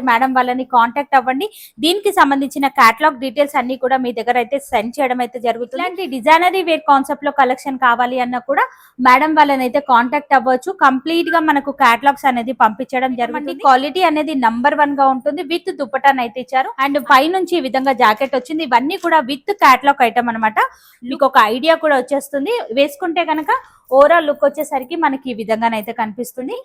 Madam వాళ్ళని contact అవ్వండి. దీనికి సంబంధించిన కేటలాగ్ డీటెయిల్స్ అన్ని కూడా మీ దగ్గర అయితే సెండ్ చేయడం అయితే జరుగుతుంది. ఇలాంటి డిజైనరీ వేర్ కాన్సెప్ట్ లో కలెక్షన్ కావాలి అన్నా కూడా మేడం వాళ్ళని అయితే కాంటాక్ట్ అవ్వచ్చు. కంప్లీట్ గా మనకు కేటలాగ్స్ అనేది పంపించడం జరుగుతుంది. క్వాలిటీ అనేది నంబర్ 1 గా ఉంటుంది. విత్ దుపట్టాను అయితే ఇచ్చారు అండ్ పై నుంచి ఈ విధంగా జాకెట్ వచ్చింది. ఇవన్నీ కూడా విత్ కేటలాగ్ ఐటమ్ అనమాట. మీకు ఒక ఐడియా కూడా వచ్చేస్తుంది. వేసుకుంటే కనుక ఓవరాల్ లుక్ వచ్చేసరికి మనకి ఈ విధంగానైతే కనిపిస్తుంది.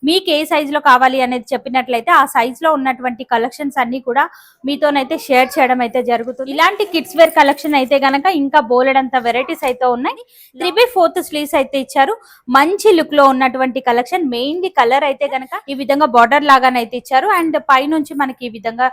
మీకు ఏ సైజ్ లో కావాలి అనేది చెప్పినట్లయితే ఆ సైజ్ లో ఉన్నటువంటి కలెక్షన్స్ అన్ని కూడా మీతోనైతే షేర్ చేయడం అయితే జరుగుతుంది. ఇలాంటి కిడ్స్ వేర్ కలెక్షన్ అయితే గనక ఇంకా బోలెడంత వెరైటీస్ అయితే ఉన్నాయి. 3/4 స్లీవ్స్ అయితే ఇచ్చారు. మంచి లుక్ లో ఉన్నటువంటి కలెక్షన్. మెయిన్లీ కలర్ అయితే గనక ఈ విధంగా బార్డర్ లాగానైతే ఇచ్చారు అండ్ పై నుంచి మనకి ఈ విధంగా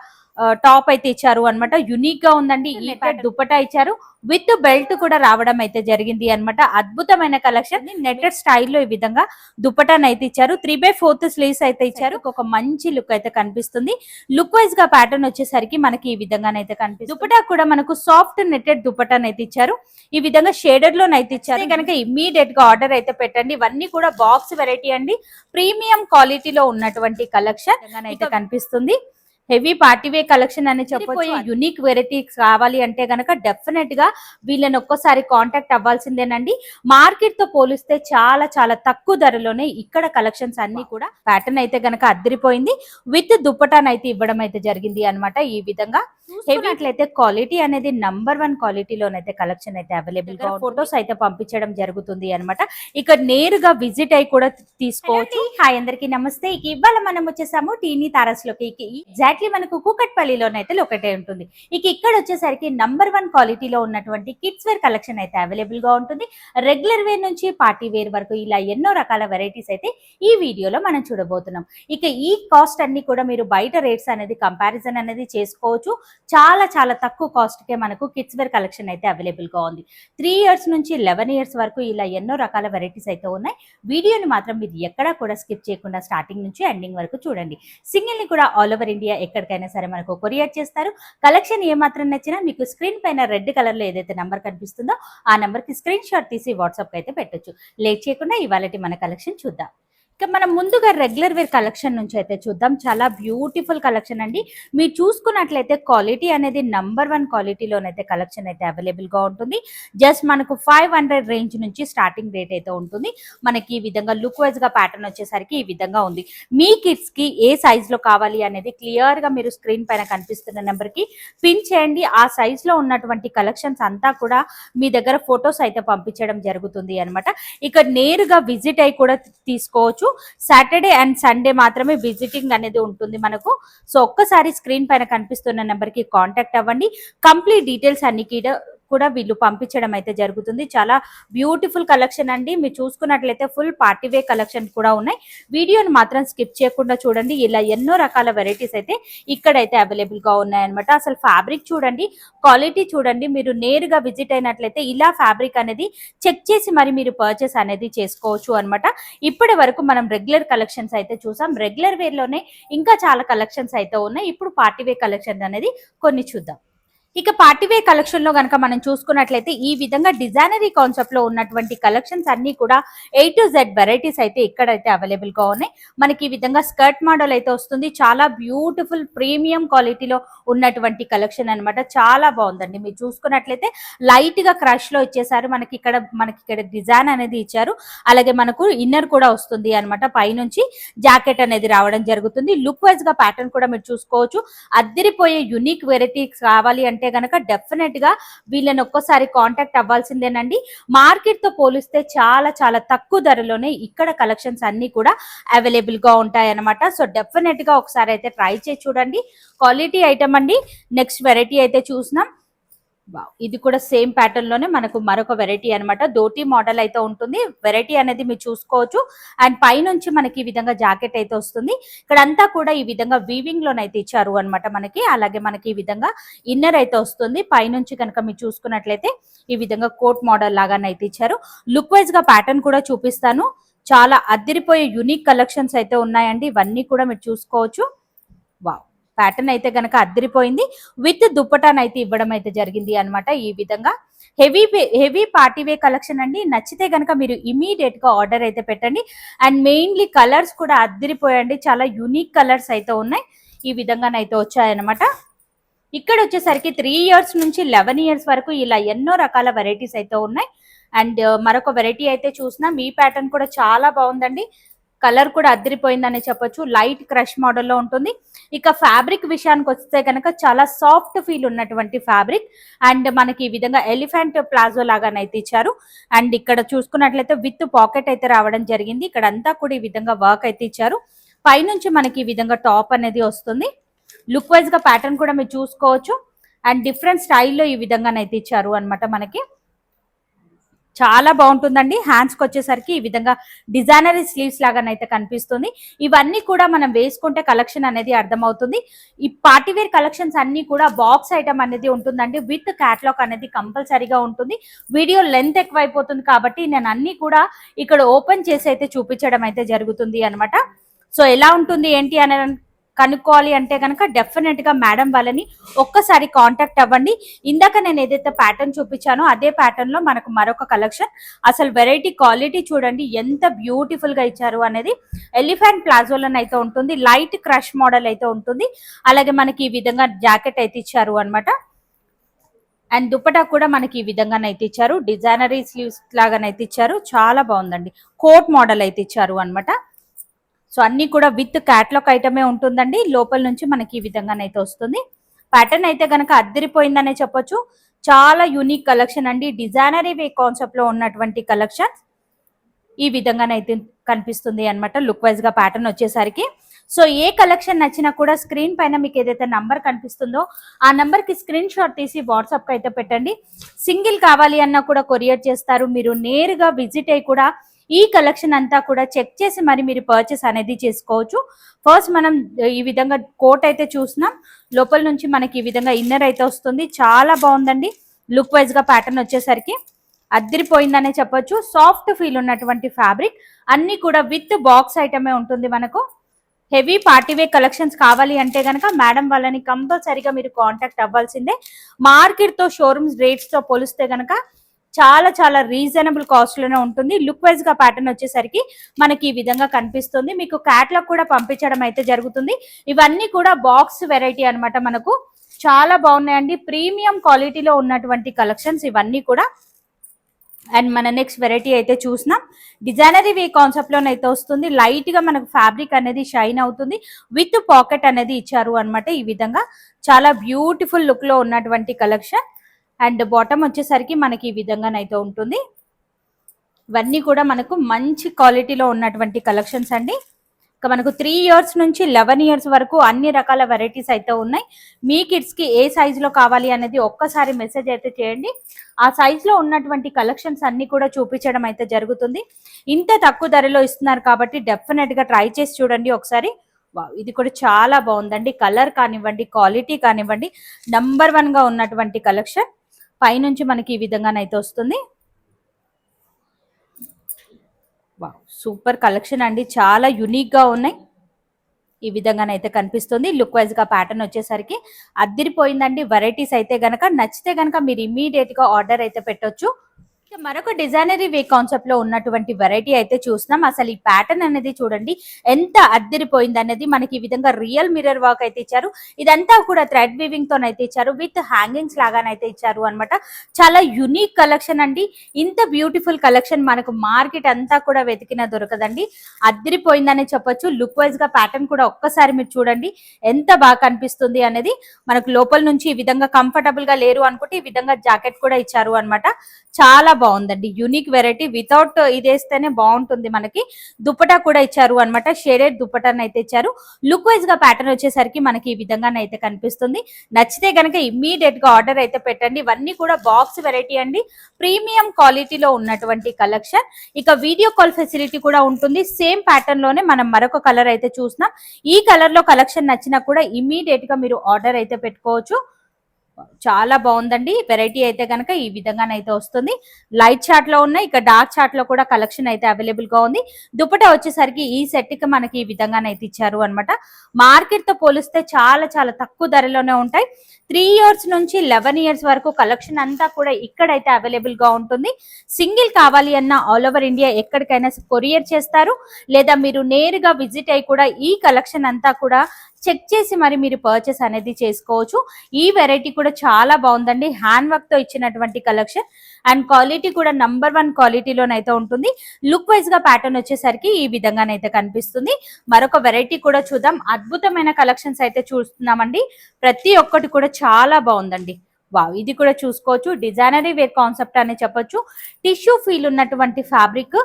టాప్ అయితే ఇచ్చారు అనమాట. యునిక్ గా ఉందండి. ఈ దుపట్టా ఇచ్చారు విత్ బెల్ట్ కూడా రావడం అయితే జరిగింది అనమాట. అద్భుతమైన కలెక్షన్. నెట్టెడ్ స్టైల్లో ఈ విధంగా దుపట్టాను అయితే ఇచ్చారు. 3/4 స్లీవ్స్ అయితే ఇచ్చారు. ఒక మంచి లుక్ అయితే కనిపిస్తుంది. లుక్ వైజ్ గా ప్యాటర్న్ వచ్చేసరికి మనకి ఈ విధంగానైతే కనిపిస్తుంది. దుపట్టా కూడా మనకు సాఫ్ట్ నెట్టెడ్ దుపట్టాను అయితే ఇచ్చారు. ఈ విధంగా షేడెడ్ లోనైతే ఇచ్చారు. కనుక ఇమ్మీడియట్ గా ఆర్డర్ అయితే పెట్టండి. ఇవన్నీ కూడా బాక్స్ వెరైటీ అండి. ప్రీమియం క్వాలిటీలో ఉన్నటువంటి కలెక్షన్ అయితే కనిపిస్తుంది. హెవీ పార్టీవే కలెక్షన్ అని చెప్పొచ్చు. యునిక్ వెరైటీస్ కావాలి అంటే గనక డెఫినెట్ గా వీళ్ళని ఒక్కసారి కాంటాక్ట్ అవ్వాల్సిందేనండి. మార్కెట్ తో పోలిస్తే చాలా చాలా తక్కువ ధరలోనే ఇక్కడ కలెక్షన్స్ అన్ని కూడా. ప్యాటర్న్ అయితే గనక అద్దరిపోయింది. విత్ దుపటాన్ అయితే ఇవ్వడం అయితే జరిగింది అనమాట. ఈ విధంగా హెవీట్లయితే క్వాలిటీ అనేది నంబర్ 1 క్వాలిటీలోనైతే కలెక్షన్ అయితే అవైలబుల్ గా ఫొటోస్ అయితే పంపించడం జరుగుతుంది అనమాట. ఇక్కడ నేరుగా విజిట్ అయి కూడా తీసుకోవచ్చు. హాయ్ అందరికి నమస్తే. ఇవాళ మనం వచ్చేసాము టీనీ తారస్ లోకి. ఎగ్జాక్ట్లీ మనకు కూకట్పల్లిలోనైతే లొకేట్ అయి ఉంటుంది. ఇక్కడ వచ్చేసరికి నంబర్ 1 క్వాలిటీలో ఉన్నటువంటి కిడ్స్ వేర్ కలెక్షన్ అయితే అవైలబుల్ గా ఉంటుంది. రెగ్యులర్ వేర్ నుంచి పార్టీ వేర్ వరకు ఇలా ఎన్నో రకాల వెరైటీస్ అయితే ఈ వీడియోలో మనం చూడబోతున్నాం. ఈ కాస్ట్ అన్ని కూడా మీరు బయట రేట్స్ అనేది కంపారిజన్ అనేది చేసుకోవచ్చు. చాలా చాలా తక్కువ కాస్ట్ కే మనకు కిడ్స్ వేర్ కలెక్షన్ అయితే అవైలబుల్ గా ఉంది. 3 ఇయర్స్ నుంచి 11 ఇయర్స్ వరకు ఇలా ఎన్నో రకాల వెరైటీస్ అయితే ఉన్నాయి. వీడియోని మాత్రం మీరు ఎక్కడా కూడా స్కిప్ చేయకుండా స్టార్టింగ్ నుంచి ఎండింగ్ వరకు చూడండి. సింగిల్ ని కూడా ఆల్ ఓవర్ ఇండియా ఎక్కడికైనా సరే మనకు కొరియర్ చేస్తారు. కలెక్షన్ ఏమాత్రం నచ్చినా మీకు స్క్రీన్ పైన రెడ్ కలర్ లో ఏదైతే నంబర్ కనిపిస్తుందో ఆ నంబర్ కి స్క్రీన్ షాట్ తీసి వాట్సాప్ అయితే పెట్టొచ్చు. లేట్ చేయకుండా ఇవాళ మన కలెక్షన్ చూద్దాం. మనం ముందుగా రెగ్యులర్ వేర్ కలెక్షన్ నుంచి అయితే చూద్దాం. చాలా బ్యూటిఫుల్ కలెక్షన్ అండి. మీరు చూసుకున్నట్లయితే క్వాలిటీ అనేది నంబర్ 1 క్వాలిటీలోనైతే కలెక్షన్ అయితే అవైలబుల్ గా ఉంటుంది. జస్ట్ మనకు 500 రేంజ్ నుంచి స్టార్టింగ్ రేట్ అయితే ఉంటుంది. మనకి ఈ విధంగా లుక్ వైజ్ గా ప్యాటర్న్ వచ్చేసరికి ఈ విధంగా ఉంది. మీ కిడ్స్ కి ఏ సైజ్ లో కావాలి అనేది క్లియర్ గా మీరు స్క్రీన్ పైన కనిపిస్తున్న నెంబర్ కి పిన్ చేయండి. ఆ సైజ్ లో ఉన్నటువంటి కలెక్షన్స్ అంతా కూడా మీ దగ్గర ఫొటోస్ అయితే పంపించడం జరుగుతుంది అనమాట. ఇక్కడ నేరుగా విజిట్ అయి కూడా తీసుకోవచ్చు. సాటర్డే అండ్ సండే మాత్రమే విజిటింగ్ అనేది ఉంటుంది మనకు. సో ఒక్కసారి స్క్రీన్ పైన కనిపిస్తున్న నెంబర్ కి కాంటాక్ట్ అవ్వండి. కంప్లీట్ డీటెయిల్స్ అన్ని కూడా వీళ్ళు పంపించడం అయితే జరుగుతుంది. చాలా బ్యూటిఫుల్ కలెక్షన్ అండి. మీరు చూసుకున్నట్లయితే ఫుల్ పార్టీవే కలెక్షన్ కూడా ఉన్నాయి. వీడియోని మాత్రం స్కిప్ చేయకుండా చూడండి. ఇలా ఎన్నో రకాల వెరైటీస్ అయితే ఇక్కడైతే అవైలబుల్ గా ఉన్నాయన్నమాట. అసలు ఫ్యాబ్రిక్ చూడండి, క్వాలిటీ చూడండి. మీరు నేరుగా విజిట్ అయినట్లయితే ఇలా ఫ్యాబ్రిక్ అనేది చెక్ చేసి మరి మీరు పర్చేస్ అనేది చేసుకోవచ్చు అనమాట. ఇప్పటి వరకు మనం రెగ్యులర్ కలెక్షన్స్ అయితే చూసాం. రెగ్యులర్ వేర్ లోనే ఇంకా చాలా కలెక్షన్స్ అయితే ఉన్నాయి. ఇప్పుడు పార్టీవే కలెక్షన్ అనేది కొన్ని చూద్దాం. పార్టీవేర్ కలెక్షన్ లో గనక మనం చూసుకున్నట్లయితే ఈ విధంగా డిజైనరీ కాన్సెప్ట్ లో ఉన్నటువంటి కలెక్షన్స్ అన్ని కూడా A to Z వెరైటీస్ అయితే ఇక్కడైతే అవైలబుల్ గా ఉన్నాయి. మనకి ఈ విధంగా స్కర్ట్ మోడల్ అయితే వస్తుంది. చాలా బ్యూటిఫుల్ ప్రీమియం క్వాలిటీలో ఉన్నటువంటి కలెక్షన్ అనమాట. చాలా బాగుందండి. మీరు చూసుకున్నట్లయితే లైట్ గా క్రష్ లో ఇచ్చేసారు. మనకి ఇక్కడ డిజైన్ అనేది ఇచ్చారు. అలాగే మనకు ఇన్నర్ కూడా వస్తుంది అనమాట. పైనుంచి జాకెట్ అనేది రావడం జరుగుతుంది. లుక్ వైజ్ గా ప్యాటర్న్ కూడా మీరు చూసుకోవచ్చు. అద్దరిపోయే యునిక్ వెరైటీస్ కావాలి అంటే గనక డెఫినెట్ గా వీళ్ళని ఒక్కసారి కాంటాక్ట్ అవ్వాల్సిందేనండి. మార్కెట్ తో పోలిస్తే చాలా చాలా తక్కువ ధరలోనే ఇక్కడ కలెక్షన్స్ అన్ని కూడా అవైలబుల్ గా ఉంటాయి అనమాట. సో డెఫినెట్ గా ఒకసారి అయితే ట్రై చేసి చూడండి. క్వాలిటీ ఐటమ్ అండి. నెక్స్ట్ వెరైటీ అయితే చూసినాం. ఇది కూడా సేమ్ ప్యాటర్న్ లోనే మనకు మరొక వెరైటీ అనమాట. ధోటీ మోడల్ అయితే ఉంటుంది. వెరైటీ అనేది మీరు చూసుకోవచ్చు. అండ్ పైనుంచి మనకి ఈ విధంగా జాకెట్ అయితే వస్తుంది. ఇక్కడంతా కూడా ఈ విధంగా వీవింగ్ లోనైతే ఇచ్చారు అనమాట మనకి. అలాగే మనకి ఈ విధంగా ఇన్నర్ అయితే వస్తుంది. పైనుంచి కనుక మీరు చూసుకున్నట్లయితే ఈ విధంగా కోట్ మోడల్ లాగానైతే ఇచ్చారు. లుక్ వైజ్ గా ప్యాటర్న్ కూడా చూపిస్తాను. చాలా అద్దరిపోయే యునిక్ కలెక్షన్స్ అయితే ఉన్నాయండి. ఇవన్నీ కూడా మీరు చూసుకోవచ్చు. వావ్, ప్యాటర్న్ అయితే గనక అద్దరిపోయింది. విత్ దుపటాన్ అయితే ఇవ్వడం అయితే జరిగింది అనమాట. ఈ విధంగా హెవీ పార్టీవే కలెక్షన్ అండి. నచ్చితే గనక మీరు ఇమీడియట్ గా ఆర్డర్ అయితే పెట్టండి. అండ్ మెయిన్లీ కలర్స్ కూడా అద్దరిపోయండి. చాలా యునిక్ కలర్స్ అయితే ఉన్నాయి. ఈ విధంగానైతే వచ్చాయన్నమాట. ఇక్కడ వచ్చేసరికి 3 years నుంచి 11 years వరకు ఇలా ఎన్నో రకాల వెరైటీస్ అయితే ఉన్నాయి. అండ్ మరొక వెరైటీ అయితే చూసినాం. ఈ ప్యాటర్న్ కూడా చాలా బాగుందండి. కలర్ కూడా అదిరిపోయిందని చెప్పొచ్చు. లైట్ క్రష్ మోడల్లో ఉంటుంది. ఇక ఫ్యాబ్రిక్ విషయానికి వస్తే కనుక చాలా సాఫ్ట్ ఫీల్ ఉన్నటువంటి ఫ్యాబ్రిక్. అండ్ మనకి ఈ విధంగా ఎలిఫెంట్ ప్లాజో లాగానైతే ఇచ్చారు. అండ్ ఇక్కడ చూసుకున్నట్లయితే విత్ పాకెట్ అయితే రావడం జరిగింది. ఇక్కడ అంతా కూడా ఈ విధంగా వర్క్ అయితే ఇచ్చారు. పైనుంచి మనకి ఈ విధంగా టాప్ అనేది వస్తుంది. లుక్ వైజ్ గా ప్యాటర్న్ కూడా మీరు చూసుకోవచ్చు. అండ్ డిఫరెంట్ స్టైల్లో ఈ విధంగానైతే ఇచ్చారు అనమాట. మనకి చాలా బాగుంటుందండి. హ్యాండ్స్కి వచ్చేసరికి ఈ విధంగా డిజైనరీ స్లీవ్స్ లాగానైతే కనిపిస్తుంది. ఇవన్నీ కూడా మనం వేసుకుంటే కలెక్షన్ అనేది అర్థమవుతుంది. ఈ పార్టీవేర్ కలెక్షన్స్ అన్ని కూడా బాక్స్ ఐటమ్ అనేది ఉంటుందండి. విత్ క్యాట్లాగ్ అనేది కంపల్సరీగా ఉంటుంది. వీడియో లెంత్ ఎక్కువైపోతుంది కాబట్టి నేను అన్ని కూడా ఇక్కడ ఓపెన్ చేసి అయితే చూపించడం అయితే జరుగుతుంది అనమాట. సో ఎలా ఉంటుంది ఏంటి అనే కనుక్కోవాలి అంటే కనుక డెఫినెట్ గా మేడం వాళ్ళని ఒక్కసారి కాంటాక్ట్ అవ్వండి. ఇందాక నేను ఏదైతే ప్యాటర్న్ చూపించానో అదే ప్యాటర్న్ లో మనకు మరొక కలెక్షన్. అసలు వెరైటీ క్వాలిటీ చూడండి ఎంత బ్యూటిఫుల్ గా ఇచ్చారు అనేది. ఎలిఫెంట్ ప్లాజోలోనైతే అయితే ఉంటుంది. లైట్ క్రష్ మోడల్ అయితే ఉంటుంది. అలాగే మనకి ఈ విధంగా జాకెట్ అయితే ఇచ్చారు అనమాట. అండ్ దుపట్టా కూడా మనకి ఈ విధంగానైతే ఇచ్చారు. డిజైనరీ స్లీవ్స్ లాగానైతే ఇచ్చారు. చాలా బాగుందండి. కోట్ మోడల్ అయితే ఇచ్చారు అనమాట. సో అన్ని కూడా విత్ క్యాట్లాగ్ ఐటమే ఉంటుందండి. లోపల నుంచి మనకి ఈ విధంగానైతే వస్తుంది. ప్యాటర్న్ అయితే కనుక అద్దరిపోయిందనే చెప్పొచ్చు. చాలా యూనిక్ కలెక్షన్ అండి. డిజైనరీ వే కాన్సెప్ట్ లో ఉన్నటువంటి కలెక్షన్ ఈ విధంగానైతే కనిపిస్తుంది అనమాట. లుక్ వైజ్ గా ప్యాటర్న్ వచ్చేసరికి. సో ఏ కలెక్షన్ నచ్చినా కూడా స్క్రీన్ పైన మీకు ఏదైతే నంబర్ కనిపిస్తుందో ఆ నంబర్ కి స్క్రీన్ షాట్ తీసి వాట్సాప్ కి అయితే పెట్టండి. సింగిల్ కావాలి అన్నా కూడా కొరియర్ చేస్తారు. మీరు నేరుగా విజిట్ అయ్యి కూడా ఈ కలెక్షన్ అంతా కూడా చెక్ చేసి మరి మీరు పర్చేస్ అనేది చేసుకోవచ్చు. ఫస్ట్ మనం ఈ విధంగా కోట్ అయితే చూసినాం. లోపల నుంచి మనకి ఈ విధంగా ఇన్నర్ అయితే వస్తుంది. చాలా బాగుందండి. లుక్ వైజ్ గా ప్యాటర్న్ వచ్చేసరికి అద్దరిపోయిందనే చెప్పొచ్చు. సాఫ్ట్ ఫీల్ ఉన్నటువంటి ఫ్యాబ్రిక్. అన్ని కూడా విత్ బాక్స్ ఐటమే ఉంటుంది మనకు. హెవీ పార్టీవేర్ కలెక్షన్స్ కావాలి అంటే కనుక మేడం వాళ్ళని కంపల్సరీగా మీరు కాంటాక్ట్ అవ్వాల్సిందే. మార్కెట్ తో షోరూమ్స్ రేట్స్ తో పోలిస్తే కనుక చాలా చాలా రీజనబుల్ కాస్ట్ లోనే ఉంటుంది. లుక్ వైజ్ గా ప్యాటర్న్ వచ్చేసరికి మనకి ఈ విధంగా కనిపిస్తుంది. మీకు క్యాట్లాగ్ కూడా పంపించడం అయితే జరుగుతుంది. ఇవన్నీ కూడా బాక్స్ వెరైటీ అనమాట. మనకు చాలా బాగున్నాయండి. ప్రీమియం క్వాలిటీలో ఉన్నటువంటి కలెక్షన్స్ ఇవన్నీ కూడా. అండ్ మన నెక్స్ట్ వెరైటీ అయితే చూసినాం. డిజైనరీ వే కాన్సెప్ట్ లోనైతే వస్తుంది. లైట్ గా మనకు ఫ్యాబ్రిక్ అనేది షైన్ అవుతుంది. విత్ పాకెట్ అనేది ఇచ్చారు అనమాట. ఈ విధంగా చాలా బ్యూటిఫుల్ లుక్ లో ఉన్నటువంటి కలెక్షన్. అండ్ బాటమ్ వచ్చేసరికి మనకి ఈ విధంగానైతే ఉంటుంది. ఇవన్నీ కూడా మనకు మంచి క్వాలిటీలో ఉన్నటువంటి కలెక్షన్స్ అండి. ఇక మనకు 3 years నుంచి 11 years వరకు అన్ని రకాల వెరైటీస్ అయితే ఉన్నాయి. మీ కిడ్స్ కి ఏ సైజ్ లో కావాలి అనేది ఒక్కసారి మెసేజ్ అయితే చేయండి. ఆ సైజ్ లో ఉన్నటువంటి కలెక్షన్స్ అన్ని కూడా చూపించడం అయితే జరుగుతుంది. ఇంత తక్కువ ధరలో ఇస్తున్నారు కాబట్టి డెఫినెట్ గా ట్రై చేసి చూడండి ఒకసారి. ఇది కూడా చాలా బాగుందండి. కలర్ కానివ్వండి, క్వాలిటీ కానివ్వండి, నంబర్ 1 గా ఉన్నటువంటి కలెక్షన్. పైనుంచి మనకి ఈ విధంగానైతే వస్తుంది. సూపర్ కలెక్షన్ అండి. చాలా యూనిక్ గా ఉన్నాయి. ఈ విధంగానైతే కనిపిస్తుంది. లుక్ వైజ్ గా ప్యాటర్న్ వచ్చేసరికి అద్దరిపోయిందండి. వెరైటీస్ అయితే గనక నచ్చితే గనక మీరు ఇమీడియట్ గా ఆర్డర్ అయితే పెట్టొచ్చు. మరొక డిజైనరీ వే కాన్సెప్ట్ లో ఉన్నటువంటి వెరైటీ అయితే చూస్తున్నాం. అసలు ఈ ప్యాటర్న్ అనేది చూడండి ఎంత అద్దరిపోయింది అనేది. మనకి ఈ విధంగా రియల్ మిర్రర్ వర్క్ అయితే ఇచ్చారు. ఇదంతా కూడా థ్రెడ్ వీవింగ్ తోనైతే ఇచ్చారు. విత్ హ్యాంగింగ్స్ లాగానైతే ఇచ్చారు అనమాట. చాలా యునిక్ కలెక్షన్ అండి. ఇంత బ్యూటిఫుల్ కలెక్షన్ మనకు మార్కెట్ అంతా కూడా వెతికినా దొరకదండి. అద్దరిపోయిందనే చెప్పొచ్చు. లుక్ వైజ్ గా ప్యాటర్న్ కూడా ఒక్కసారి మీరు చూడండి ఎంత బాగా కనిపిస్తుంది అనేది. మనకు లోపల నుంచి ఈ విధంగా కంఫర్టబుల్ గా లేరు అనుకుంటే ఈ విధంగా జాకెట్ కూడా ఇచ్చారు అనమాట. చాలా బాగుందండి. Unique variety. వితౌట్ ఇది వేస్తేనే బాగుంటుంది. మనకి దుపట్టా కూడా ఇచ్చారు అనమాట. షేడెడ్ దుపట్టాను అయితే ఇచ్చారు. లుక్ వైజ్ గా ప్యాటర్న్ వచ్చేసరికి మనకి ఈ విధంగానైతే కనిపిస్తుంది. నచ్చితే కనుక ఇమ్మీడియట్ గా ఆర్డర్ అయితే పెట్టండి. ఇవన్నీ కూడా బాక్స్ వెరైటీ అండి. ప్రీమియం క్వాలిటీలో ఉన్నటువంటి కలెక్షన్. ఇక వీడియో కాల్ ఫెసిలిటీ కూడా ఉంటుంది. సేమ్ ప్యాటర్న్ లోనే మనం మరొక కలర్ అయితే చూస్తున్నాం. ఈ కలర్ లో కలెక్షన్ నచ్చినా కూడా ఇమ్మీడియట్ గా మీరు ఆర్డర్ అయితే పెట్టుకోవచ్చు. చాలా బాగుందండి. వెరైటీ అయితే కనుక ఈ విధంగానైతే వస్తుంది. లైట్ చార్ట్ లో ఉన్నాయి. ఇక డార్క్ చార్ట్ లో కూడా కలెక్షన్ అయితే అవైలబుల్ గా ఉంది. దుపట్టా వచ్చేసరికి ఈ సెట్ కి మనకి ఈ విధంగానైతే ఇచ్చారు అనమాట. మార్కెట్ తో పోలిస్తే చాలా చాలా తక్కువ ధరలోనే ఉంటాయి. 3 years నుంచి 11 years వరకు కలెక్షన్ అంతా కూడా ఇక్కడైతే అవైలబుల్ గా ఉంటుంది. సింగిల్ కావాలి అన్న ఆల్ ఓవర్ ఇండియా ఎక్కడికైనా కొరియర్ చేస్తారు. లేదా మీరు నేరుగా విజిట్ అయ్యి కూడా ఈ కలెక్షన్ అంతా కూడా చెక్ చేసి మరి మీరు పర్చేస్ అనేది చేసుకోవచ్చు. ఈ వెరైటీ కూడా చాలా బాగుందండి. హ్యాండ్ వర్క్ తో ఇచ్చినటువంటి కలెక్షన్ అండ్ క్వాలిటీ కూడా నంబర్ 1 క్వాలిటీలోనైతే ఉంటుంది. లుక్ వైజ్ గా ప్యాటర్న్ వచ్చేసరికి ఈ విధంగానైతే కనిపిస్తుంది. మరొక వెరైటీ కూడా చూద్దాం. అద్భుతమైన కలెక్షన్స్ అయితే చూస్తున్నామండి. ప్రతి ఒక్కటి కూడా చాలా బాగుందండి. వావ్, ఇది కూడా చూసుకోవచ్చు. డిజైనరీ వేర్ కాన్సెప్ట్ అని చెప్పొచ్చు. టిష్యూ ఫీల్ ఉన్నటువంటి ఫ్యాబ్రిక్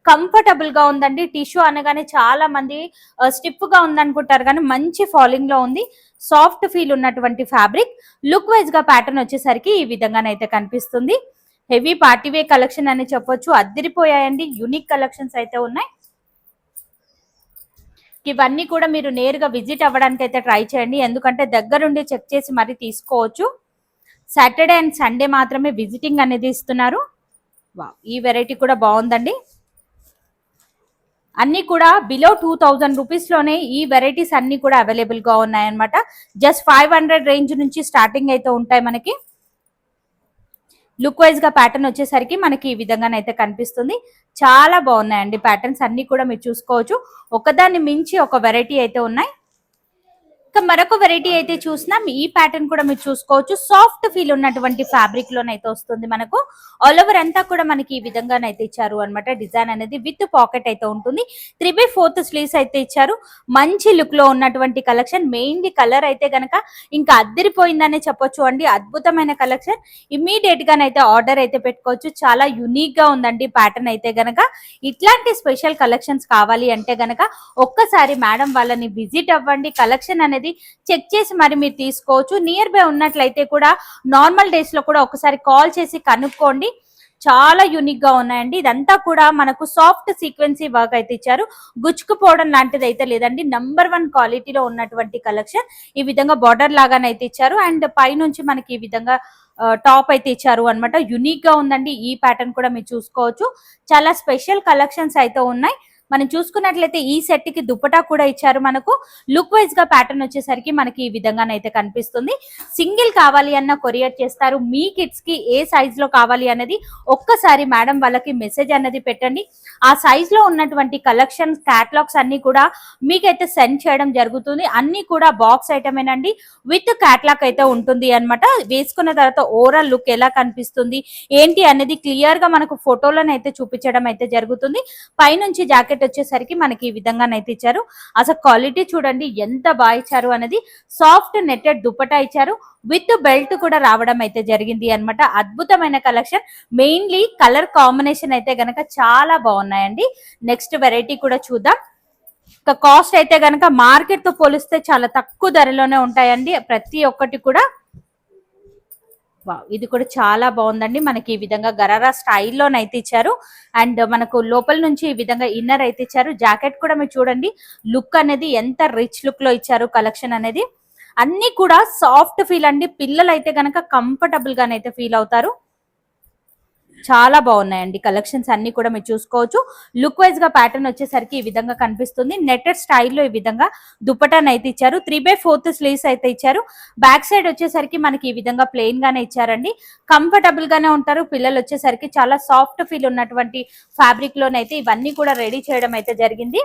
కంఫర్టబుల్ గా ఉందండి. టిష్యూ అనగానే చాలా మంది స్టిఫ్ గా ఉందనుకుంటారు, కానీ మంచి ఫాలింగ్ లో ఉంది. సాఫ్ట్ ఫీల్ ఉన్నటువంటి ఫ్యాబ్రిక్. లుక్ వైజ్ గా ప్యాటర్న్ వచ్చేసరికి ఈ విధంగానైతే కనిపిస్తుంది. హెవీ పార్టీవే కలెక్షన్ అని చెప్పొచ్చు. అద్దరిపోయాయండి. యూనిక్ కలెక్షన్స్ అయితే ఉన్నాయి. ఇవన్నీ కూడా మీరు నేరుగా విజిట్ అవ్వడానికి అయితే ట్రై చేయండి, ఎందుకంటే దగ్గరుండి చెక్ చేసి మరి తీసుకోవచ్చు. సాటర్డే అండ్ సండే మాత్రమే విజిటింగ్ అనేది ఇస్తున్నారు. వావ్, ఈ వెరైటీ కూడా బాగుందండి. అన్ని కూడా బిలో 2000 రూపీస్ లోనే ఈ వెరైటీస్ అన్ని కూడా అవైలబుల్ గా ఉన్నాయన్నమాట. జస్ట్ 500 రేంజ్ నుంచి స్టార్టింగ్ అయితే ఉంటాయి మనకి. లుక్ వైజ్ గా ప్యాటర్న్ వచ్చేసరికి మనకి ఈ విధంగానైతే కనిపిస్తుంది. చాలా బాగున్నాయండి ప్యాటర్న్స్ అన్ని కూడా మీరు చూసుకోవచ్చు. ఒకదాన్ని మించి ఒక వెరైటీ అయితే ఉన్నాయి. మరొక వెరైటీ అయితే చూసినాం. ఈ ప్యాటర్న్ కూడా మీరు చూసుకోవచ్చు. సాఫ్ట్ ఫీల్ ఉన్నటువంటి ఫ్యాబ్రిక్ లోనైతే వస్తుంది మనకు. ఆల్ ఓవర్ అంతా కూడా మనకి ఈ విధంగానైతే ఇచ్చారు అనమాట. డిజైన్ అనేది విత్ పాకెట్ అయితే ఉంటుంది. 3/4 స్లీవ్స్ అయితే ఇచ్చారు. మంచి లుక్ లో ఉన్నటువంటి కలెక్షన్. మెయిన్లీ కలర్ అయితే గనక ఇంకా అద్దరిపోయిందనే చెప్పొచ్చు అండి. అద్భుతమైన కలెక్షన్. ఇమ్మీడియట్ గానైతే ఆర్డర్ అయితే పెట్టుకోవచ్చు. చాలా యునిక్ గా ఉందండి ప్యాటర్న్ అయితే గనక. ఇట్లాంటి స్పెషల్ కలెక్షన్స్ కావాలి అంటే గనక ఒక్కసారి మేడం వాళ్ళని విజిట్ అవ్వండి. కలెక్షన్ అనేది చెక్ చేసి మరి మీరు తీసుకోవచ్చు. నియర్ బై ఉన్నట్లయితే కూడా నార్మల్ డేస్ లో కూడా ఒకసారి కాల్ చేసి కనుక్కోండి. చాలా యూనిక్ గా ఉన్నాయండి. ఇదంతా కూడా మనకు సాఫ్ట్ సీక్వెన్సీ వర్క్ అయితే ఇచ్చారు. గుచ్చుకుపోవడం లాంటిది అయితే లేదండి. నంబర్ 1 క్వాలిటీలో ఉన్నటువంటి కలెక్షన్. ఈ విధంగా బార్డర్ లాగానైతే ఇచ్చారు అండ్ పైనుంచి మనకి ఈ విధంగా టాప్ అయితే ఇచ్చారు అనమాట. యూనిక్ గా ఉందండి. ఈ ప్యాటర్న్ కూడా మీరు చూసుకోవచ్చు. చాలా స్పెషల్ కలెక్షన్స్ అయితే ఉన్నాయి. మనం చూసుకున్నట్లయితే ఈ సెట్ కి దుపటా కూడా ఇచ్చారు మనకు. లుక్ వైజ్ గా ప్యాటర్న్ వచ్చేసరికి మనకి ఈ విధంగానైతే కనిపిస్తుంది. సింగిల్ కావాలి అన్న కొరియర్ చేస్తారు. మీ కిడ్స్ కి ఏ సైజ్ లో కావాలి అనేది ఒక్కసారి మేడం వాళ్ళకి మెసేజ్ అనేది పెట్టండి. ఆ సైజ్ లో ఉన్నటువంటి కలెక్షన్స్ క్యాటలాగ్స్ అన్ని కూడా మీకైతే సెండ్ చేయడం జరుగుతుంది. అన్ని కూడా బాక్స్ ఐటమేనండి. విత్ క్యాటలాగ్ అయితే ఉంటుంది అనమాట. వేసుకున్న తర్వాత ఓవరాల్ లుక్ ఎలా కనిపిస్తుంది ఏంటి అనేది క్లియర్ గా మనకు ఫోటోలను చూపించడం అయితే జరుగుతుంది. పైనుంచి జాకెట్ వచ్చేసరికి మనకి ఈ విధంగానైతే ఇచ్చారు. అసలు క్వాలిటీ చూడండి ఎంత బాగా ఇచ్చారు అనేది. సాఫ్ట్ నెట్టెడ్ దుపట్టా ఇచ్చారు. విత్ బెల్ట్ కూడా రావడం అయితే జరిగింది అనమాట. అద్భుతమైన కలెక్షన్. మెయిన్లీ కలర్ కాంబినేషన్ అయితే గనక చాలా బాగున్నాయండి. నెక్స్ట్ వెరైటీ కూడా చూద్దాం. కాస్ట్ అయితే గనక మార్కెట్ తో పోలిస్తే చాలా తక్కువ ధరలోనే ఉంటాయండి ప్రతి ఒక్కటి కూడా. ఇది కూడా చాలా బాగుందండి. మనకి ఈ విధంగా గరారా స్టైల్లోనైతే ఇచ్చారు అండ్ మనకు లోపల నుంచి ఈ విధంగా ఇన్నర్ అయితే ఇచ్చారు. జాకెట్ కూడా మీరు చూడండి లుక్ అనేది ఎంత రిచ్ లుక్ లో ఇచ్చారు కలెక్షన్ అనేది. అన్ని కూడా సాఫ్ట్ ఫీల్ అండి. పిల్లలు అయితే గనక కంఫర్టబుల్ గానైతే ఫీల్ అవుతారు. చాలా బాగున్నాయండి కలెక్షన్స్ అన్ని కూడా మీరు చూసుకోవచ్చు. లుక్ వైజ్ గా ప్యాటర్న్ వచ్చేసరికి ఈ విధంగా కనిపిస్తుంది. నెట్టెడ్ స్టైల్లో ఈ విధంగా దుపటాన్ అయితే ఇచ్చారు. 3/4 స్లీవ్స్ అయితే ఇచ్చారు. బ్యాక్ సైడ్ వచ్చేసరికి మనకి ఈ విధంగా ప్లెయిన్ గానే ఇచ్చారండి. కంఫర్టబుల్ గానే ఉంటారు. పిల్లలు వచ్చేసరికి చాలా సాఫ్ట్ ఫీల్ ఉన్నటువంటి ఫ్యాబ్రిక్ లోనైతే ఇవన్నీ కూడా రెడీ చేయడం అయితే జరిగింది.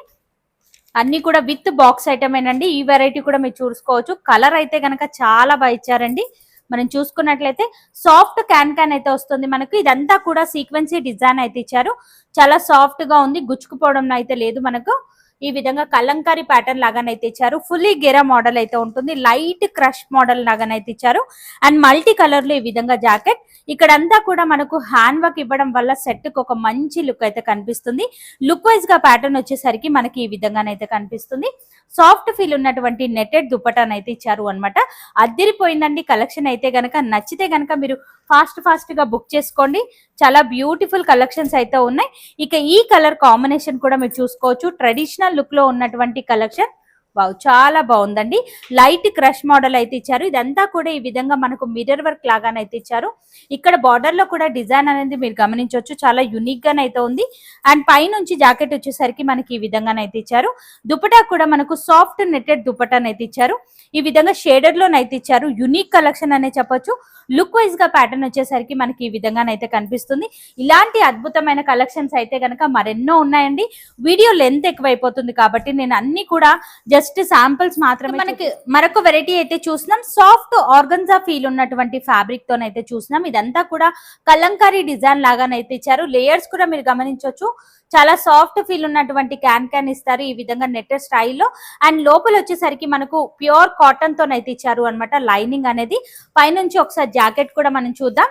అన్ని కూడా విత్ బాక్స్ ఐటమేనండి. ఈ వెరైటీ కూడా మీరు చూసుకోవచ్చు. కలర్ అయితే గనక చాలా బాగా ఇచ్చారండి. మనం చూసుకున్నట్లయితే సాఫ్ట్ క్యాన్ అయితే వస్తుంది మనకు. ఇదంతా కూడా సీక్వెన్సీ డిజైన్ అయితే ఇచ్చారు. చాలా సాఫ్ట్ గా ఉంది. గుచ్చుకుపోవడం అయితే లేదు మనకు. ఈ విధంగా కలంకారీ ప్యాటర్న్ లాగానైతే ఇచ్చారు. ఫుల్లీ గెరా మోడల్ అయితే ఉంటుంది. లైట్ క్రష్ మోడల్ లాగానైతే ఇచ్చారు అండ్ మల్టీ కలర్ లో ఈ విధంగా జాకెట్. ఇక్కడంతా కూడా మనకు హ్యాండ్ వర్క్ ఇవ్వడం వల్ల సెట్ కు ఒక మంచి లుక్ అయితే కనిపిస్తుంది. లుక్ వైజ్ గా ప్యాటర్న్ వచ్చేసరికి మనకి ఈ విధంగానైతే కనిపిస్తుంది. సాఫ్ట్ ఫీల్ ఉన్నటువంటి నెట్టెడ్ దుపటాన్ అయితే ఇచ్చారు అనమాట. అద్దరిపోయిందండి కలెక్షన్ అయితే గనక. నచ్చితే గనక మీరు ఫాస్ట్ గా బుక్ చేసుకోండి. చాలా బ్యూటిఫుల్ కలెక్షన్స్ అయితే ఉన్నాయి. ఇక ఈ కలర్ కాంబినేషన్ కూడా మీరు చూసుకోవచ్చు. ట్రెడిషనల్ లుక్ లో ఉన్నటువంటి కలెక్షన్. వావ్, చాలా బాగుందండి. లైట్ క్రష్ మోడల్ అయితే ఇచ్చారు. ఇదంతా కూడా ఈ విధంగా మనకు మిర్రర్ వర్క్ లాగానైతే ఇచ్చారు. ఇక్కడ బార్డర్ లో కూడా డిజైన్ అనేది మీరు గమనించవచ్చు. చాలా యూనిక్ గానైతే ఉంది అండ్ పైనుంచి జాకెట్ వచ్చేసరికి మనకి ఈ విధంగానైతే ఇచ్చారు. దుపటా కూడా మనకు సాఫ్ట్ నెట్టెడ్ దుపటానైతే ఇచ్చారు. ఈ విధంగా షేడెడ్ లోనైతే ఇచ్చారు. యూనిక్ కలెక్షన్ అనే చెప్పొచ్చు. లుక్ వైజ్ గా ప్యాటర్న్ వచ్చేసరికి మనకి ఈ విధంగానైతే కనిపిస్తుంది. ఇలాంటి అద్భుతమైన కలెక్షన్స్ అయితే గనక మరెన్నో ఉన్నాయండి. వీడియో లెంత్ ఎక్కువైపోతుంది కాబట్టి నేను అన్ని కూడా జస్ట్ శాంపిల్స్ మాత్రమే. మనకి మరొక వెరైటీ అయితే చూస్తున్నాం, సాఫ్ట్ ఆర్గన్జా ఫీల్ ఉన్నటువంటి ఫ్యాబ్రిక్ తోనైతే చూస్తున్నాం. ఇదంతా కూడా కలంకారీ డిజైన్ లాగానైతే ఇచ్చారు. లేయర్స్ కూడా మీరు గమనించవచ్చు, చాలా సాఫ్ట్ ఫీల్ ఉన్నటువంటి క్యాన్ ఇస్తారు ఈ విధంగా నెట్టెడ్ స్టైల్లో. అండ్ లోపల వచ్చేసరికి మనకు ప్యూర్ కాటన్ తోనైతే ఇచ్చారు అనమాట లైనింగ్ అనేది. పైనుంచి ఒకసారి జాకెట్ కూడా మనం చూద్దాం.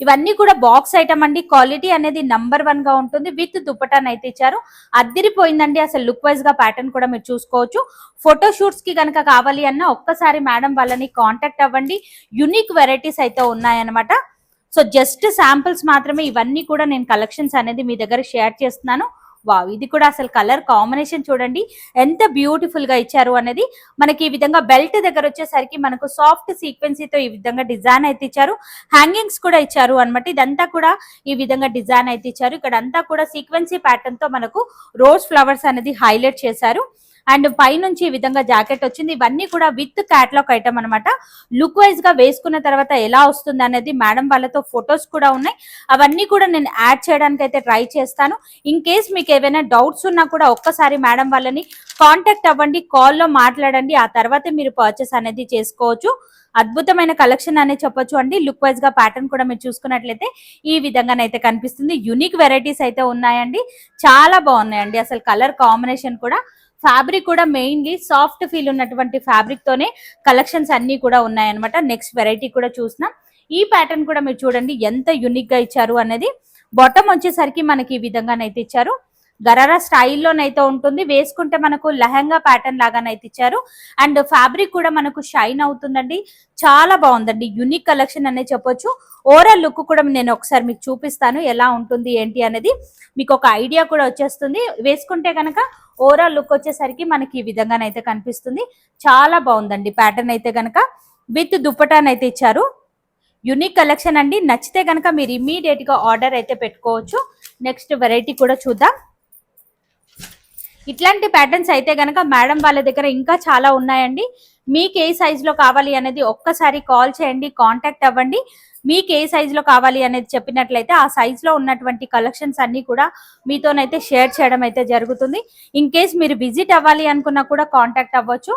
ఇవన్నీ కూడా బాక్స్ ఐటమ్ అండి. క్వాలిటీ అనేది నంబర్ 1 గా ఉంటుంది. విత్ దుపటాన్ అయితే ఇచ్చారు. అద్దిరిపోయిందండి అసలు. లుక్ వైజ్ గా ప్యాటర్న్ కూడా మీరు చూసుకోవచ్చు. ఫోటో షూట్స్ కి కనుక కావాలి అన్న ఒక్కసారి మేడం వాళ్ళని కాంటాక్ట్ అవ్వండి. యునిక్ వెరైటీస్ అయితే ఉన్నాయన్నమాట. సో జస్ట్ శాంపిల్స్ మాత్రమే. ఇవన్నీ కూడా నేను కలెక్షన్స్ అనేది మీ దగ్గర షేర్ చేస్తున్నాను. వావ్, ఇది కూడా అసలు కలర్ కాంబినేషన్ చూడండి ఎంత బ్యూటిఫుల్ గా ఇచ్చారు అనేది. మనకి ఈ విధంగా బెల్ట్ దగ్గర వచ్చేసరికి మనకు సాఫ్ట్ సీక్వెన్సీతో ఈ విధంగా డిజైన్ అయితే ఇచ్చారు. హ్యాంగింగ్స్ కూడా ఇచ్చారు అనమాట. ఇదంతా కూడా ఈ విధంగా డిజైన్ అయితే ఇచ్చారు. ఇక్కడ అంతా కూడా సీక్వెన్సీ ప్యాటర్న్ తో మనకు రోజ్ ఫ్లవర్స్ అనేది హైలైట్ చేశారు. అండ్ పైనుంచి ఈ విధంగా జాకెట్ వచ్చింది. ఇవన్నీ కూడా విత్ క్యాట్లాగ్ ఐటమ్ అనమాట. లుక్ వైజ్ గా వేసుకున్న తర్వాత ఎలా వస్తుంది అనేది మేడం వాళ్ళతో ఫొటోస్ కూడా ఉన్నాయి. అవన్నీ కూడా నేను యాడ్ చేయడానికి అయితే ట్రై చేస్తాను. ఇన్ కేస్ మీకు ఏవైనా డౌట్స్ ఉన్నా కూడా ఒక్కసారి మేడం వాళ్ళని కాంటాక్ట్ అవ్వండి, కాల్లో మాట్లాడండి. ఆ తర్వాత మీరు పర్చేస్ అనేది చేసుకోవచ్చు. అద్భుతమైన కలెక్షన్ అనే చెప్పొచ్చు అండి. లుక్ వైజ్ గా ప్యాటర్న్ కూడా మీరు చూసుకున్నట్లయితే ఈ విధంగానైతే కనిపిస్తుంది. యునిక్ వెరైటీస్ అయితే ఉన్నాయండి, చాలా బాగున్నాయండి. అసలు కలర్ కాంబినేషన్ కూడా, ఫ్యాబ్రిక్ కూడా మెయిన్లీ సాఫ్ట్ ఫీల్ ఉన్నటువంటి ఫ్యాబ్రిక్ తోనే కలెక్షన్స్ అన్ని కూడా ఉన్నాయన్నమాట. నెక్స్ట్ వెరైటీ కూడా చూసినాం. ఈ ప్యాటర్న్ కూడా మీరు చూడండి ఎంత యునిక్ గా ఇచ్చారు అనేది. బాటమ్ వచ్చేసరికి మనకి ఈ విధంగానైతే ఇచ్చారు. గరారా స్టైల్లోనైతే ఉంటుంది. వేసుకుంటే మనకు లెహంగా ప్యాటర్న్ లాగానైతే ఇచ్చారు. అండ్ ఫ్యాబ్రిక్ కూడా మనకు షైన్ అవుతుందండి. చాలా బాగుందండి. యునిక్ కలెక్షన్ అనే చెప్పొచ్చు. ఓవరాల్ లుక్ కూడా నేను ఒకసారి మీకు చూపిస్తాను ఎలా ఉంటుంది ఏంటి అనేది. మీకు ఒక ఐడియా కూడా వచ్చేస్తుంది. వేసుకుంటే కనుక ఓవరాల్ లుక్ వచ్చేసరికి మనకి ఈ విధంగానైతే కనిపిస్తుంది. చాలా బాగుందండి ప్యాటర్న్ అయితే కనుక. విత్ దుప్పటాన్ అయితే ఇచ్చారు. యునిక్ కలెక్షన్ అండి. నచ్చితే కనుక మీరు ఇమీడియట్ గా ఆర్డర్ అయితే పెట్టుకోవచ్చు. నెక్స్ట్ వెరైటీ కూడా చూద్దాం. ఇట్లాంటి ప్యాటర్న్స్ అయితే కనుక మేడం వాళ్ళ దగ్గర ఇంకా చాలా ఉన్నాయండి. మీకు ఏ సైజ్ లో కావాలి అనేది ఒక్కసారి కాల్ చేయండి, కాంటాక్ట్ అవ్వండి. మీకు ఏ సైజ్ లో కావాలి అనేది చెప్పినట్లయితే ఆ సైజ్ లో ఉన్నటువంటి కలెక్షన్స్ అన్ని కూడా మీతోనైతే షేర్ చేయడం అయితే జరుగుతుంది. ఇన్ కేస్ మీరు విజిట్ అవ్వాలి అనుకున్నా కూడా కాంటాక్ట్ అవ్వచ్చు.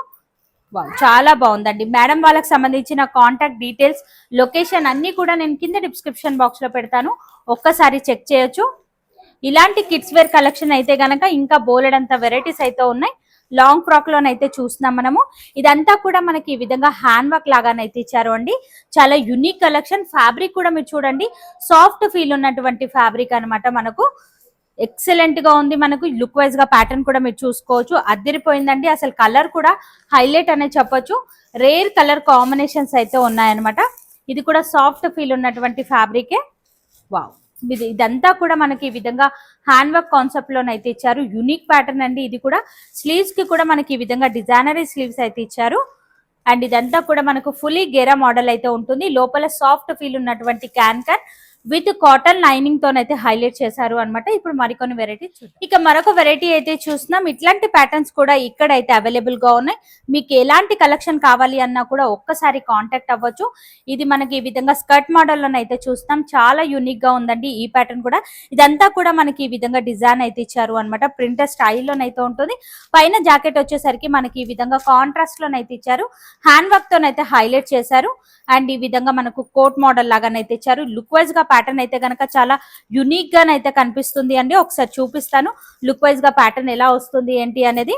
చాలా బాగుందండి. మేడం వాళ్ళకి సంబంధించిన కాంటాక్ట్ డీటెయిల్స్, లొకేషన్ అన్ని కూడా నేను కింద డిస్క్రిప్షన్ బాక్స్ లో పెడతాను, ఒక్కసారి చెక్ చేయొచ్చు. ఇలాంటి కిడ్స్ వేర్ కలెక్షన్ అయితే గనక ఇంకా బోలెడంత వెరైటీస్ అయితే ఉన్నాయి. లాంగ్ ఫ్రాక్ లోనైతే చూస్తున్నాం మనము. ఇదంతా కూడా మనకి ఈ విధంగా హ్యాండ్ వర్క్ లాగానైతే ఇచ్చారు అండి. చాలా యునిక్ కలెక్షన్. ఫ్యాబ్రిక్ కూడా మీరు చూడండి సాఫ్ట్ ఫీల్ ఉన్నటువంటి ఫ్యాబ్రిక్ అనమాట. మనకు ఎక్సలెంట్ గా ఉంది. మనకు లుక్ వైజ్ గా ప్యాటర్న్ కూడా మీరు చూసుకోవచ్చు. అద్దరిపోయిందండి. అసలు కలర్ కూడా హైలైట్ అనే చెప్పొచ్చు. రేర్ కలర్ కాంబినేషన్స్ అయితే ఉన్నాయన్నమాట. ఇది కూడా సాఫ్ట్ ఫీల్ ఉన్నటువంటి ఫ్యాబ్రికే. వావ్, ఇదంతా కూడా మనకి ఈ విధంగా హ్యాండ్ వర్క్ కాన్సెప్ట్ లోనైతే ఇచ్చారు. యునిక్ ప్యాటర్న్ అండి. ఇది కూడా స్లీవ్స్ కి కూడా మనకి ఈ విధంగా డిజైనరీ స్లీవ్స్ అయితే ఇచ్చారు. అండ్ ఇదంతా కూడా మనకు ఫుల్లీ గేరా మోడల్ అయితే ఉంటుంది. లోపల సాఫ్ట్ ఫీల్ ఉన్నటువంటి క్యాన్ విత్ కాటన్ లైనింగ్ తోనైతే హైలైట్ చేశారు అనమాట. ఇప్పుడు మరికొన్ని వెరైటీస్ చూద్దాం. ఇక మరొక వెరైటీ అయితే చూస్తున్నాం. ఇట్లాంటి ప్యాటర్న్స్ కూడా ఇక్కడ అయితే అవైలబుల్ గా ఉన్నాయి. మీకు ఎలాంటి కలెక్షన్ కావాలి అన్నా కూడా ఒక్కసారి కాంటాక్ట్ అవ్వచ్చు. ఇది మనకి ఈ విధంగా స్కర్ట్ మోడల్ లోనైతే చూస్తాం. చాలా యూనిక్ గా ఉందండి ఈ ప్యాటర్న్ కూడా. ఇదంతా కూడా మనకి ఈ విధంగా డిజైన్ అయితే ఇచ్చారు అనమాట. ప్రింటర్ స్టైల్లోనైతే ఉంటుంది. పైన జాకెట్ వచ్చేసరికి మనకి ఈ విధంగా కాంట్రాస్ట్ లోనైతే ఇచ్చారు. హ్యాండ్ వర్క్ తోనైతే హైలైట్ చేశారు. అండ్ ఈ విధంగా మనకు కోట్ మోడల్ లాగానైతే ఇచ్చారు. లుక్ వైజ్ గా ప్యాటర్న్ అయితే కనుక చాలా యునిక్ గానైతే కనిపిస్తుంది అండి. ఒకసారి చూపిస్తాను లుక్ వైజ్ గా ప్యాటర్న్ ఎలా వస్తుంది ఏంటి అనేది.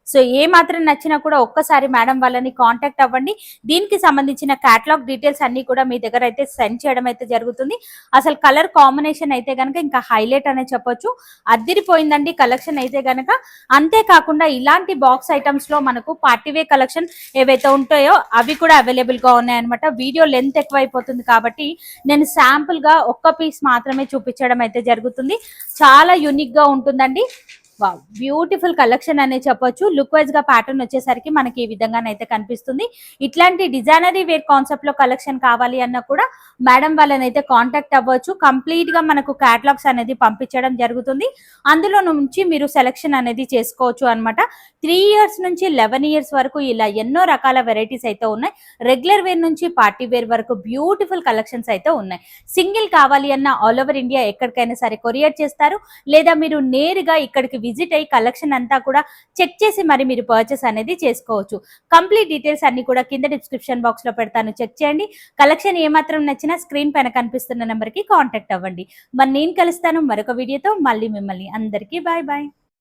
సో ఏ మాత్రం నచ్చినా కూడా ఒక్కసారి మేడం వాళ్ళని కాంటాక్ట్ అవ్వండి. దీనికి సంబంధించిన క్యాటలాగ్ డీటెయిల్స్ అన్ని కూడా మీ దగ్గర అయితే సెండ్ చేయడం అయితే జరుగుతుంది. అసలు కలర్ కాంబినేషన్ అయితే కనుక ఇంకా హైలైట్ అనే చెప్పొచ్చు. అద్దిరిపోయిందండి కలెక్షన్ అయితే కనుక. అంతేకాకుండా ఇలాంటి బాక్స్ ఐటమ్స్ లో మనకు పార్టీవేర్ కలెక్షన్ ఏవైతే ఉంటాయో అవి కూడా అవైలబుల్ గా ఉన్నాయన్నమాట. వీడియో లెంత్ ఎక్కువైపోతుంది కాబట్టి నేను శాంపుల్ గా ఒక్క పీస్ మాత్రమే చూపించడం అయితే జరుగుతుంది. చాలా యూనిక్ గా ఉంటుందండి. వావ్, బ్యూటిఫుల్ కలెక్షన్ అనే చెప్పొచ్చు. లుక్ వైజ్ గా ప్యాటర్న్ వచ్చేసరికి మనకి ఈ విధంగానైతే కనిపిస్తుంది. ఇట్లాంటి డిజైనరీ వేర్ కాన్సెప్ట్ లో కలెక్షన్ కావాలి అన్నా కూడా మేడం వాళ్ళని అయితే కాంటాక్ట్ అవ్వచ్చు. కంప్లీట్ గా మనకు క్యాటలాగ్స్ అనేది పంపించడం జరుగుతుంది. అందులో నుంచి మీరు సెలెక్షన్ అనేది చేసుకోవచ్చు అనమాట. 3 years నుంచి 11 years వరకు ఇలా ఎన్నో రకాల వెరైటీస్ అయితే ఉన్నాయి. రెగ్యులర్ వేర్ నుంచి పార్టీ వేర్ వరకు బ్యూటిఫుల్ కలెక్షన్స్ అయితే ఉన్నాయి. సింగిల్ కావాలి అన్న ఆల్ ఓవర్ ఇండియా ఎక్కడికైనా సరే కొరియర్ చేస్తారు. లేదా మీరు నేరుగా ఇక్కడికి విజిట్ అయ్యి కలెక్షన్ అంతా కూడా చెక్ చేసి మరి మీరు పర్చేస్ అనేది చేసుకోవచ్చు. కంప్లీట్ డీటెయిల్స్ అన్ని కూడా కింద డిస్క్రిప్షన్ బాక్స్ లో పెడతాను, చెక్ చేయండి. కలెక్షన్ ఏమాత్రం నచ్చినా స్క్రీన్ పైన కనిపిస్తున్న నెంబర్ కి కాంటాక్ట్ అవ్వండి. మరి నేను కలుస్తాను మరొక వీడియోతో. మళ్ళీ మిమ్మల్ని అందరికీ బాయ్ బాయ్.